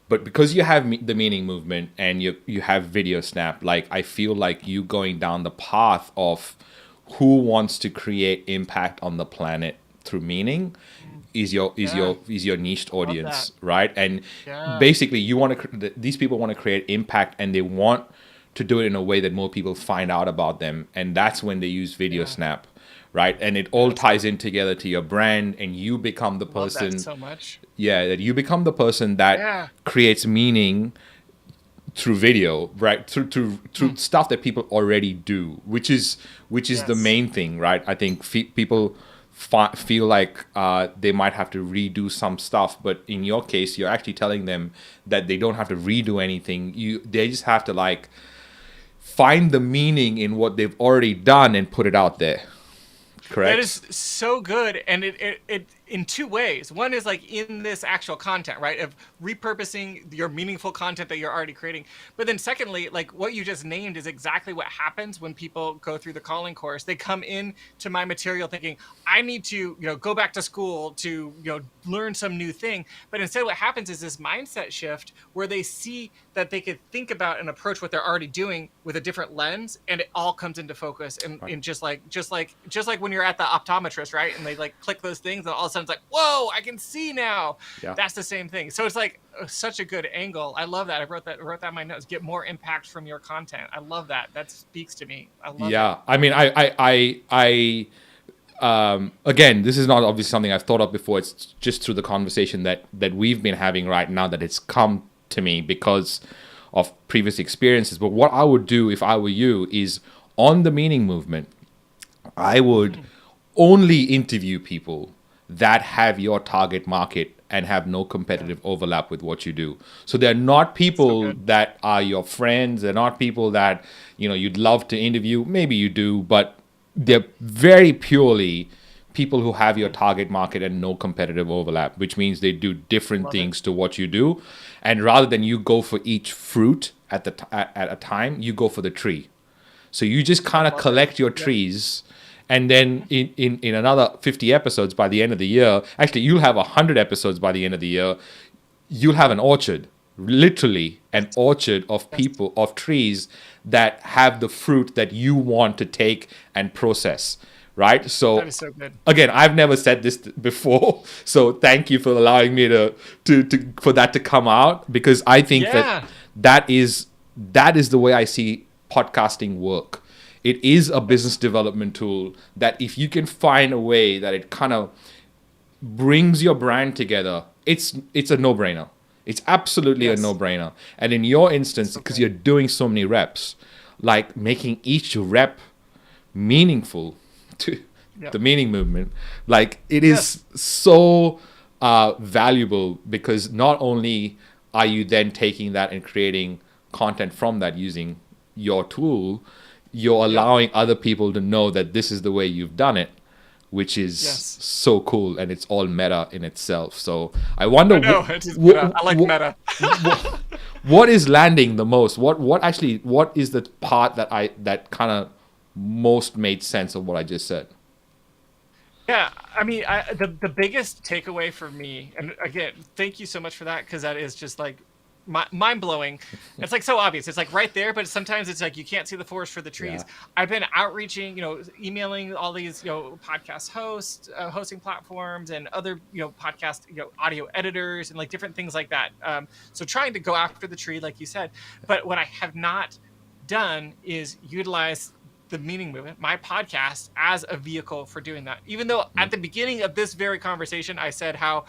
[SPEAKER 1] But because you have the meaning movement and you have VideoSnap, like I feel like you going down the path of who wants to create impact on the planet through meaning is your niched audience, right? And basically, these people want to create impact, and they want to do it in a way that more people find out about them, and that's when they use VideoSnap. Right, and it all ties in together to your brand, and you become the person.
[SPEAKER 2] Love that so much.
[SPEAKER 1] Yeah, that you become the person that creates meaning through video, right? Through stuff that people already do, which is the main thing, right? I think people feel like they might have to redo some stuff, but in your case, you're actually telling them that they don't have to redo anything. They just have to like find the meaning in what they've already done and put it out there. Correct.
[SPEAKER 2] That is so good, and it in two ways. One is like in this actual content, right, of repurposing your meaningful content that you're already creating. But then secondly, like what you just named is exactly what happens when people go through the calling course. They come in to my material thinking, I need to, go back to school to, learn some new thing. But instead what happens is this mindset shift where they see that they could think about and approach what they're already doing with a different lens, and it all comes into focus. And just like when you're at the optometrist, right? And they like click those things, and all of a sudden it's like, whoa, I can see now. Yeah. That's the same thing. So it's like such a good angle. I love that. I wrote that in my notes. Get more impact from your content. I love that. That speaks to me. I love it.
[SPEAKER 1] I mean, I again, this is not obviously something I've thought of before. It's just through the conversation that we've been having right now that it's come to me because of previous experiences. But what I would do if I were you is on the meaning movement, I would only interview people that have your target market and have no competitive overlap with what you do. So they're not people that are your friends. They're not people that, you'd love to interview. Maybe you do, but they're very purely people who have your target market and no competitive overlap, which means they do different things to what you do. And rather than you go for each fruit at a time, you go for the tree. So you just kind of collect your trees. And then in another 50 episodes by the end of the year, actually, you'll have 100 episodes by the end of the year, you'll have an orchard, literally an orchard of people, of trees that have the fruit that you want to take and process, right? So,
[SPEAKER 2] that is so good.
[SPEAKER 1] Again, I've never said this before, so thank you for allowing me for that to come out, because I think that is the way I see podcasting work. It is a business development tool that if you can find a way that it kind of brings your brand together, it's a no-brainer. It's absolutely a no-brainer. And in your instance, because you're doing so many reps, like making each rep meaningful to the meaning movement, like it is so valuable, because not only are you then taking that and creating content from that using your tool, you're allowing other people to know that this is the way you've done it, which is so cool, and it's all meta in itself. So I wonder,
[SPEAKER 2] I like meta.
[SPEAKER 1] What is landing the most? What is the part that kind of most made sense of what I just said?
[SPEAKER 2] Yeah, I mean, the biggest takeaway for me, and again, thank you so much for that, because that is just like mind-blowing. It's like so obvious. It's like right there, but sometimes it's like you can't see the forest for the trees. I've been outreaching, emailing all these podcast hosts, hosting platforms, and other podcast audio editors, and like different things like that. So trying to go after the tree, like you said. But what I have not done is utilize the meaning movement, my podcast, as a vehicle for doing that. Even though at the beginning of this very conversation I said how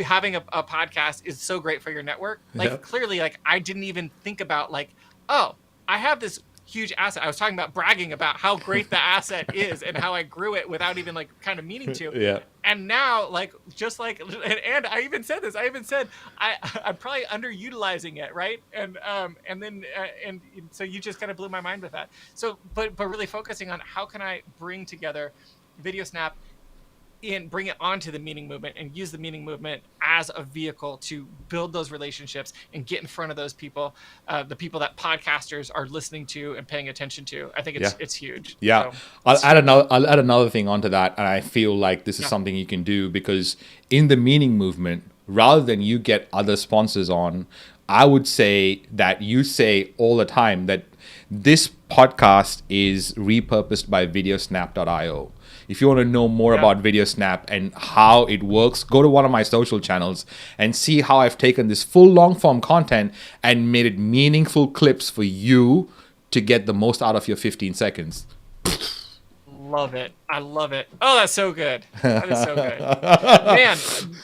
[SPEAKER 2] having a podcast is so great for your network. Like clearly, like I didn't even think about like, oh, I have this huge asset. I was talking about bragging about how great the asset is and how I grew it without even like kind of meaning to.
[SPEAKER 1] Yeah.
[SPEAKER 2] And now, like, just like, and I even said this. I even said I'm probably underutilizing it, right? And so you just kind of blew my mind with that. So, but really focusing on how can I bring together VideoSnap and bring it onto the meaning movement and use the meaning movement as a vehicle to build those relationships and get in front of those people, the people that podcasters are listening to and paying attention to. I think it's huge.
[SPEAKER 1] Yeah. So, I'll add another thing onto that. And I feel like this is something you can do, because in the meaning movement, rather than you get other sponsors on, I would say that you say all the time that this podcast is repurposed by VideoSnap.io. If you want to know more about VideoSnap and how it works, go to one of my social channels and see how I've taken this full long form content and made it meaningful clips for you to get the most out of your 15 seconds.
[SPEAKER 2] Love it. I love it. Oh, that's so good. That is so good. Man,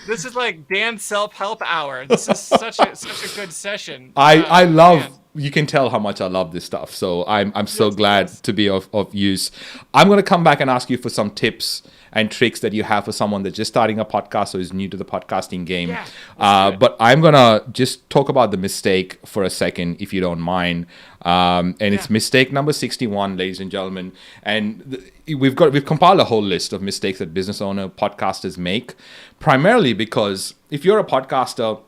[SPEAKER 2] this is like Dan's self-help hour. This is such a good session.
[SPEAKER 1] I love, you can tell how much I love this stuff. So I'm so glad to be of use. I'm going to come back and ask you for some tips and tricks that you have for someone that's just starting a podcast or is new to the podcasting game. But I'm going to just talk about the mistake for a second, if you don't mind. It's mistake number 61, ladies and gentlemen. And we've compiled a whole list of mistakes that business owner podcasters make, primarily because if you're a podcaster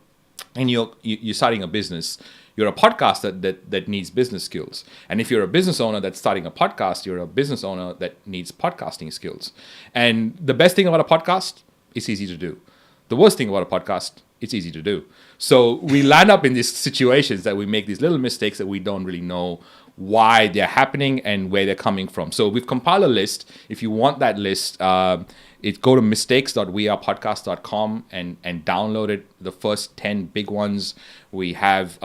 [SPEAKER 1] and you're starting a business, you're a podcaster that needs business skills. And if you're a business owner that's starting a podcast, you're a business owner that needs podcasting skills. And the best thing about a podcast, it's easy to do. The worst thing about a podcast, it's easy to do. So we land up in these situations that we make these little mistakes that we don't really know why they're happening and where they're coming from. So we've compiled a list. If you want that list, go to mistakes.wearepodcast.com and download it. The first 10 big ones, we have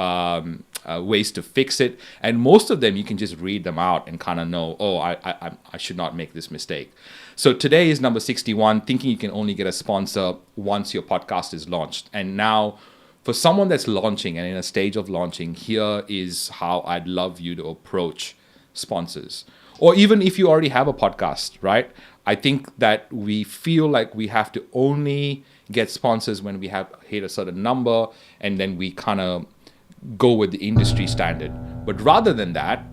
[SPEAKER 1] ways to fix it. And most of them, you can just read them out and kind of know, I should not make this mistake. So today is number 61, thinking you can only get a sponsor once your podcast is launched. And now, for someone that's launching and in a stage of launching, here is how I'd love you to approach sponsors. Or even if you already have a podcast, right? I think that we feel like we have to only get sponsors when we have hit a certain number, and then we kind of go with the industry standard. But rather than that,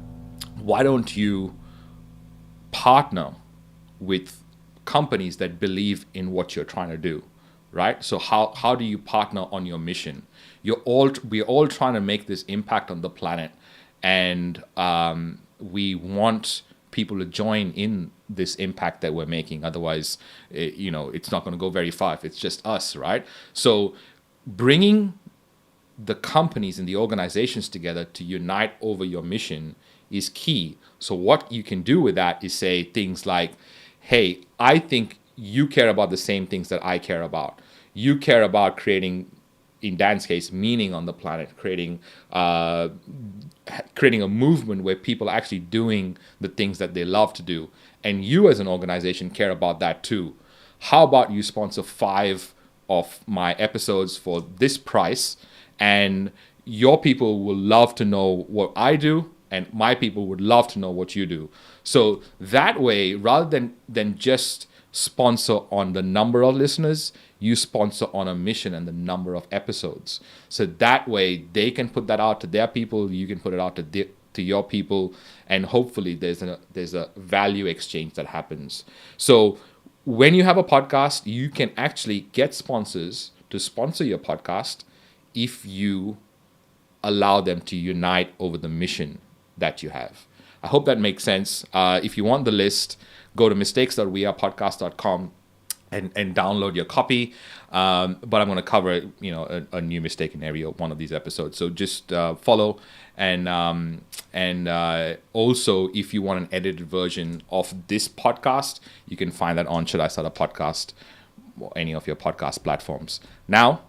[SPEAKER 1] why don't you partner with companies that believe in what you're trying to do, right? So how do you partner on your mission? We're all trying to make this impact on the planet, and we want people to join in this impact that we're making. Otherwise, it's not going to go very far if it's just us, right? So bringing the companies and the organizations together to unite over your mission is key. So what you can do with that is say things like, hey, I think you care about the same things that I care about. You care about creating, in Dan's case, meaning on the planet, creating a movement where people are actually doing the things that they love to do. And you as an organization care about that too. How about you sponsor 5 of my episodes for this price, and your people will love to know what I do, and my people would love to know what you do. So that way, rather than just sponsor on the number of listeners, you sponsor on a mission and the number of episodes. So that way they can put that out to their people, you can put it out to your people, and hopefully there's a value exchange that happens. So when you have a podcast, you can actually get sponsors to sponsor your podcast if you allow them to unite over the mission that you have. I hope that makes sense. If you want the list, go to mistakes.wearepodcast.com and download your copy. But I'm going to cover a new mistake in every one of these episodes. So just follow, and also if you want an edited version of this podcast, you can find that on Should I Start a Podcast or any of your podcast platforms. Now,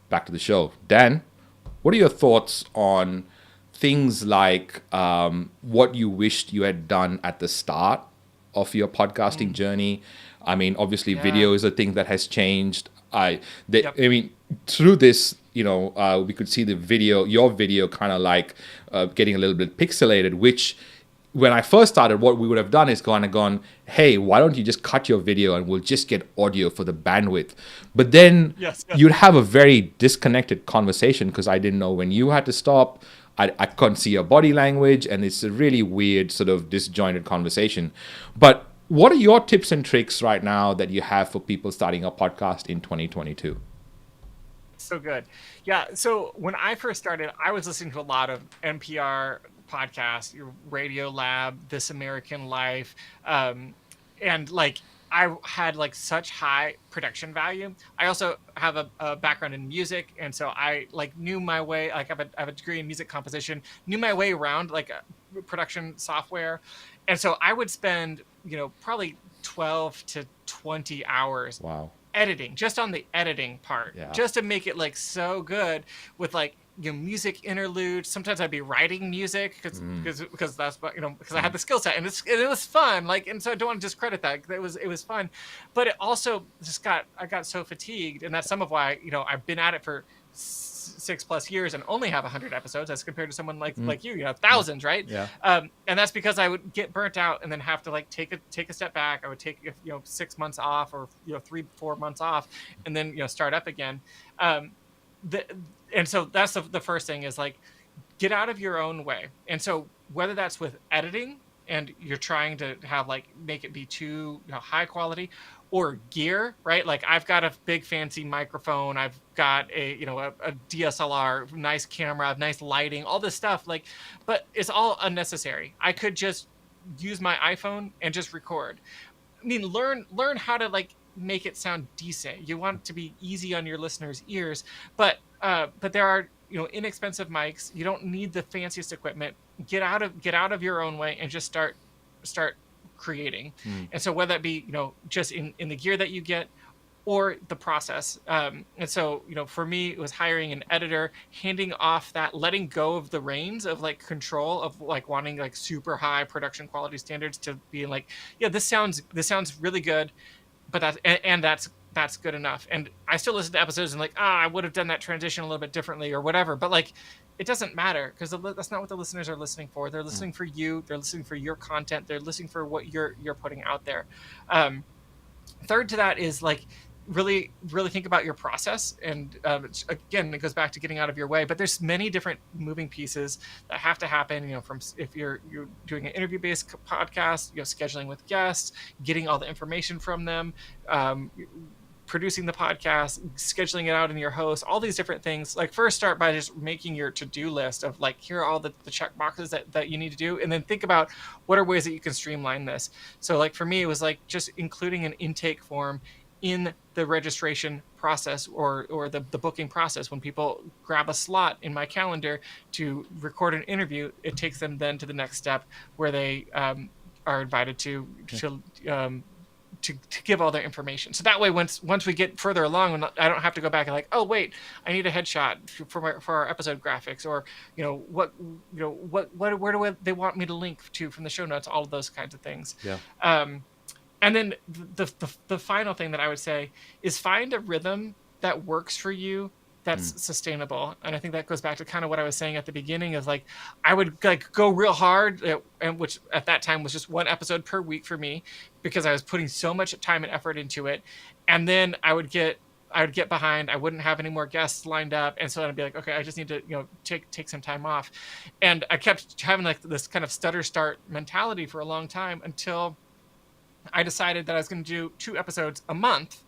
[SPEAKER 1] back to the show. Dan, what are your thoughts on things like what you wished you had done at the start of your podcasting journey? I mean, obviously, video is a thing that has changed. I mean, through this, we could see your video kind of like getting a little bit pixelated, which when I first started, what we would have done is gone, hey, why don't you just cut your video and we'll just get audio for the bandwidth? But then you'd have a very disconnected conversation because I didn't know when you had to stop. I couldn't see your body language, and it's a really weird sort of disjointed conversation. But what are your tips and tricks right now that you have for people starting a podcast in 2022?
[SPEAKER 2] So good. Yeah. So when I first started, I was listening to a lot of NPR podcasts, Radio Lab, This American Life. And like, I had like such high production value. I also have a background in music. And so I like knew my way, like I have a degree in music composition, knew my way around like production software. And so I would spend, probably 12 to 20 hours editing, just on the editing part, just to make it like so good with like, music interludes. Sometimes I'd be writing music because that's what, because I had the skill set, and it was fun. Like, and so I don't want to discredit that. It was fun, but it also just I got so fatigued, and that's some of why, I've been at it for 6+ years and only have 100 episodes as compared to someone like you have thousands, right? And that's because I would get burnt out and then have to like take a step back. I would take 6 months off, or 3-4 months off, and then start up again. And so that's the first thing is like, get out of your own way. And so whether that's with editing and you're trying to have like, make it be too high quality, or gear, right? Like I've got a big fancy microphone. I've got a DSLR, nice camera, nice lighting, all this stuff. Like, but it's all unnecessary. I could just use my iPhone and just record. I mean, learn how to like make it sound decent. You want it to be easy on your listeners' ears, but there are inexpensive mics. You don't need the fanciest equipment. Get out of your own way and just start creating. And so whether that be just in the gear that you get, or the process. And so for me, it was hiring an editor, handing off that, letting go of the reins of like control of like wanting like super high production quality standards, to being like, this sounds really good, but that's that's good enough. And I still listen to episodes and like, I would have done that transition a little bit differently or whatever. But like, it doesn't matter because that's not what the listeners are listening for. They're listening for you. They're listening for your content. They're listening for what you're putting out there. Third to that is like, really think about your process. And again, it goes back to getting out of your way, but there's many different moving pieces that have to happen, from if you're doing an interview based podcast, scheduling with guests, getting all the information from them, producing the podcast, scheduling it out in your host, all these different things. Like, first start by just making your to-do list of like, here are all the check boxes that you need to do. And then think about what are ways that you can streamline this. So like for me, it was like just including an intake form in the registration process or the booking process. When people grab a slot in my calendar to record an interview, it takes them then to the next step where they are invited to give all their information. So that way, once we get further along, I don't have to go back and like, oh wait, I need a headshot for our episode graphics, or where do they want me to link to from the show notes, all of those kinds of things. And then the final thing that I would say is find a rhythm that works for you, that's sustainable. And I think that goes back to kind of what I was saying at the beginning of like, I would like go real hard, and which at that time was just one episode per week for me, because I was putting so much time and effort into it. And then I would get behind. I wouldn't have any more guests lined up, and so I'd be like, okay, I just need to take some time off. And I kept having like this kind of stutter start mentality for a long time until I decided that I was going to do 2 episodes a month.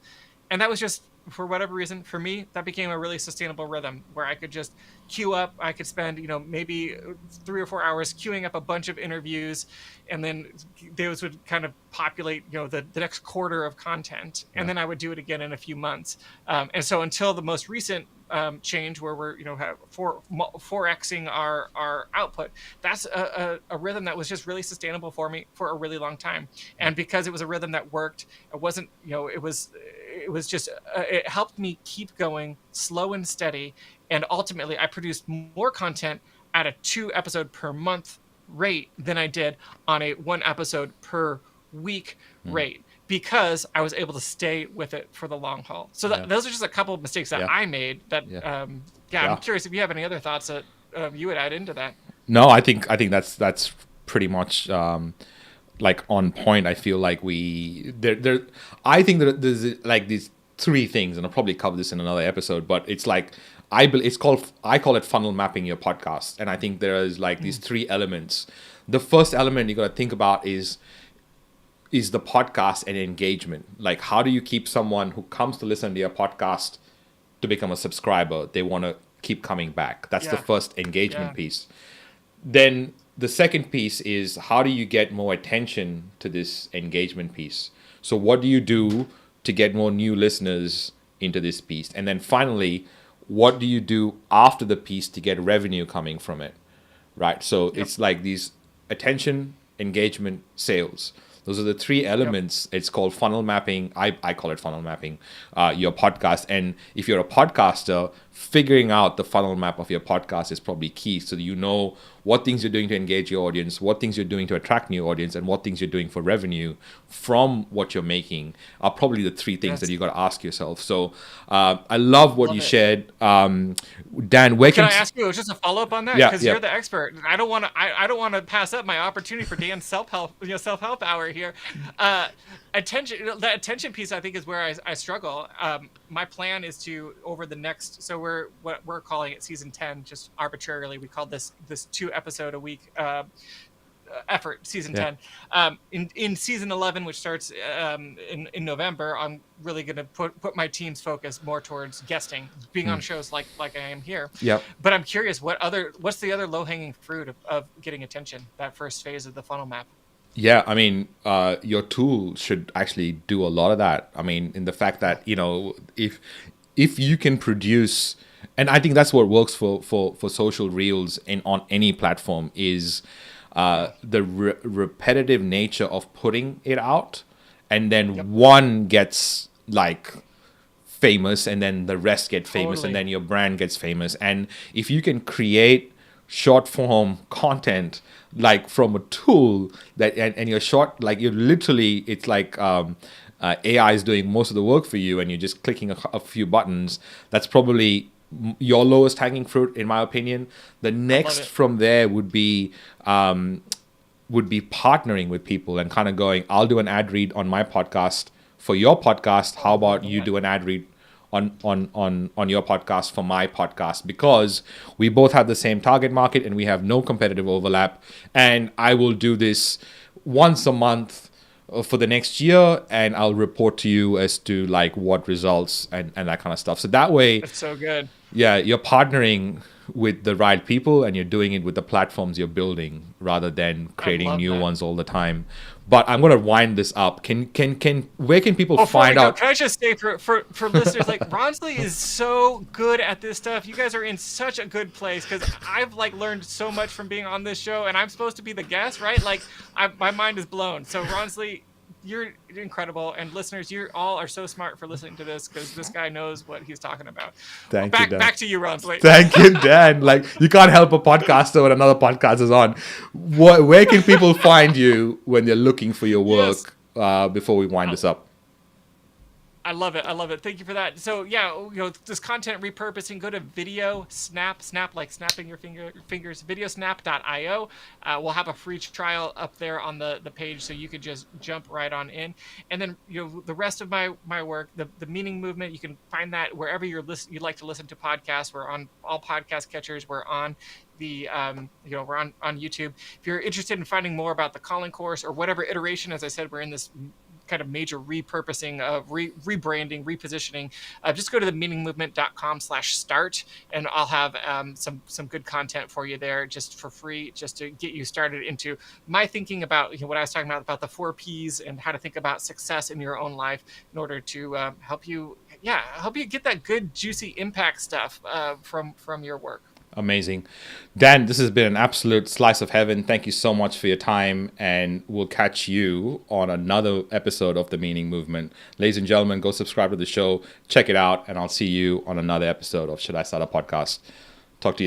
[SPEAKER 2] And that was just, for whatever reason, for me, that became a really sustainable rhythm where I could just queue up. I could spend, maybe 3 or 4 hours queuing up a bunch of interviews, and then those would kind of populate, the next quarter of content. And then I would do it again in a few months. And so until the most recent change where we're, have 4xing our output, that's a rhythm that was just really sustainable for me for a really long time. And because it was a rhythm that worked, it wasn't, it was just, it helped me keep going slow and steady. And ultimately I produced more content at a 2 episode per month rate than I did on a 1 episode per week rate, because I was able to stay with it for the long haul. So those are just a couple of mistakes that I made that, I'm curious if you have any other thoughts that you would add into that.
[SPEAKER 1] No, I think that's pretty much like on point. I feel like I think that there's like these 3 things, and I'll probably cover this in another episode, but it's like, I call it funnel mapping your podcast. And I think there is like these 3 elements. The first element you got to think about is the podcast and engagement. Like, how do you keep someone who comes to listen to your podcast to become a subscriber? They want to keep coming back. That's the first engagement piece. Then the second piece is, how do you get more attention to this engagement piece? So what do you do to get more new listeners into this piece? And then finally, what do you do after the piece to get revenue coming from it? Right? So it's like these attention, engagement, sales. Those are the 3 elements. It's called funnel mapping. I call it funnel mapping your podcast. And if you're a podcaster, figuring out the funnel map of your podcast is probably key, so that you know what things you're doing to engage your audience, what things you're doing to attract new audience, and what things you're doing for revenue from what you're making are probably the 3 things that you got to ask yourself. So I love what you shared. Dan, where
[SPEAKER 2] can I ask you just a follow-up on that? Because you're the expert. I don't want to pass up my opportunity for Dan's self-help hour here. The attention piece, I think, is where I struggle. My plan is to, over the next, so we're calling it season 10, just arbitrarily. We called this 2 episode a week effort, season 10. In season 11, which starts in November, I'm really going to put my team's focus more towards guesting, being on shows like I am here. But I'm curious, what's the other low-hanging fruit of getting attention, that first phase of the funnel map?
[SPEAKER 1] Yeah, I mean, your tool should actually do a lot of that. I mean, in the fact that, if you can produce, and I think that's what works for social reels on any platform, is the repetitive nature of putting it out, and then one gets like famous, and then the rest get famous, and then your brand gets famous. And if you can create short form content like from a tool that, and you're short, like you're literally, it's like AI is doing most of the work for you and you're just clicking a few buttons, that's probably your lowest hanging fruit, in my opinion. The next from there would be partnering with people and kind of going, I'll do an ad read on my podcast for your podcast. How about you do an ad read on your podcast for my podcast? Because we both have the same target market and we have no competitive overlap. And I will do this once a month for the next year, and I'll report to you as to like what results and that kind of stuff. So that way,
[SPEAKER 2] that's so good.
[SPEAKER 1] Yeah, you're partnering with the right people and you're doing it with the platforms you're building rather than creating new ones all the time. But I'm gonna wind this up. Where can people find out?
[SPEAKER 2] Can I just say for listeners, like Ronsley is so good at this stuff. You guys are in such a good place because I've like learned so much from being on this show, and I'm supposed to be the guest, right? Like my mind is blown. So Ronsley, you're incredible, and listeners, you all are so smart for listening to this because this guy knows what he's talking about.
[SPEAKER 1] Thank you, Dan.
[SPEAKER 2] Back to you, Ronsley.
[SPEAKER 1] Thank you, Dan. Like, you can't help a podcaster when another podcast is on. Where can people find you when they're looking for your work? Before we wind this up?
[SPEAKER 2] I love it. Thank you for that. So yeah, this content repurposing, go to snap like snapping your fingers, VideoSnap.io. We'll have a free trial up there on the page, so you could just jump right on in. And then the rest of my work, the Meaning Movement, you can find that wherever you like to listen to podcasts. We're on all podcast catchers. We're on the we're on YouTube. If you're interested in finding more about the Calling course or whatever iteration, as I said, we're in this kind of major repurposing, rebranding, repositioning, just go to themeaningmovement.com/start, and I'll have some good content for you there just for free, just to get you started into my thinking about what I was talking about the 4 Ps and how to think about success in your own life in order to help you get that good juicy impact stuff from your work.
[SPEAKER 1] Amazing. Dan, this has been an absolute slice of heaven. Thank you so much for your time, and we'll catch you on another episode of The Meaning Movement. Ladies and gentlemen, go subscribe to the show, check it out, and I'll see you on another episode of Should I Start a Podcast? Talk to you